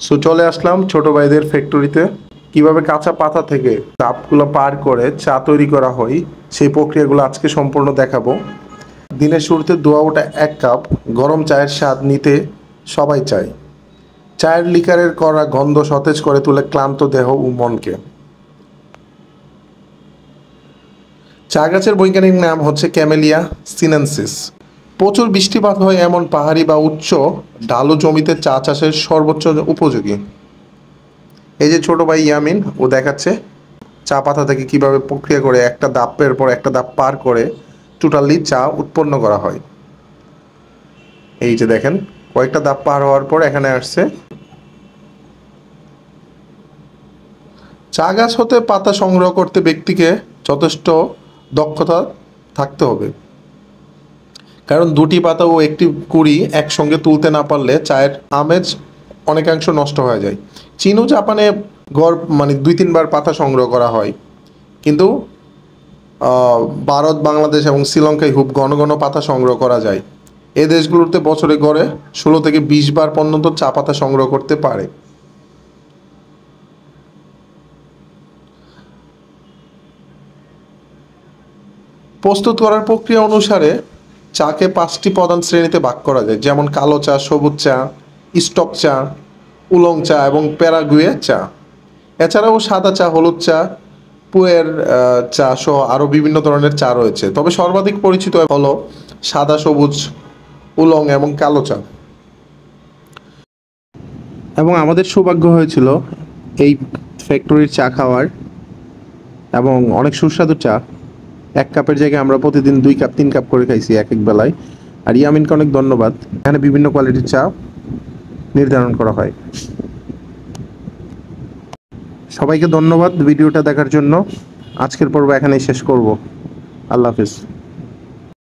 So চলে আসলাম ছোট ভাইদের ফ্যাক্টরিতে। কিভাবে কাঁচা পাতা থেকে কাপগুলো পার করে চা তৈরি করা হয় সেই প্রক্রিয়াগুলো আজকে সম্পূর্ণ দেখাবো। দিনের শুরুতে দোয়া ওঠা 1 কাপ গরম চায়ের স্বাদ নিতে সবাই চায়। চায়ের লিকারের করা গন্ধ সতেজ করে তোলে ক্লান্ত দেহ ও মনকে। চা গাছের বৈজ্ঞানিক নাম হচ্ছে ক্যামেলিয়া সিনেনসিস। প্রচুর বৃষ্টিপাত হয় এমন পাহাড়ি বা উচ্চ ঢালু জমিতে চা চাষের সর্বোচ্চ উপযোগী। এই যে ছোট ভাই ইয়ামিন, ও দেখাচ্ছে চা পাতা থেকে কিভাবে প্রক্রিয়া করে একটা ধাপের পর একটা ধাপ পার করে টোটালি চা উৎপন্ন করা হয়। এই যে দেখেন কয়েকটা ধাপ পার হওয়ার পর এখানে আসছে। চা গাছ হতে পাতা সংগ্রহ করতে ব্যক্তিকে যথেষ্ট দক্ষতা থাকতে হবে, কারণ দুটি পাতা ও একটি কুড়ি একসঙ্গে তুলতে না পারলে চায়ের আমেজ অনেকাংশ নষ্ট হয়ে যায়। চীন ও জাপানে গড় 2-3 বার পাতা সংগ্রহ করা হয়, কিন্তু ভারত, বাংলাদেশ এবং শ্রীলঙ্কায় খুব ঘন ঘন পাতা সংগ্রহ করা যায়। এই দেশগুলোতে বছরে গড়ে 16 থেকে 20 বার পর্যন্ত চা পাতা সংগ্রহ করতে পারে। প্রস্তুত করার প্রক্রিয়া অনুসারে চাকে 5টি প্রধান শ্রেণীতে ভাগ করা যায়, যেমন কালো চা, সবুজ চা, স্টক চা, উলং চা এবং প্যারাগুয়ে চা। এছাড়াও সাদা চা, হলুদ চা, পুয়ের চা সহ আরও বিভিন্ন ধরনের চা রয়েছে, তবে সর্বাধিক পরিচিত হলো সাদা, সবুজ, উলং এবং কালো চা। এবং আমাদের সৌভাগ্য হয়েছিল এই ফ্যাক্টরির চা খাওয়ার, এবং অনেক সুস্বাদু চা। 1 কাপের জায়গায় আমরা প্রতিদিন 2 কাপ 3 কাপ করে খাইছি এক এক বেলায়। আর ইয়ামিনকে অনেক ধন্যবাদ। এখানে বিভিন্ন কোয়ালিটির চা নির্ধারণ করা হয়। সবাইকে ধন্যবাদ ভিডিওটা দেখার জন্য। আজকের পর্ব এখানেই শেষ করব। আল্লাহ হাফিজ।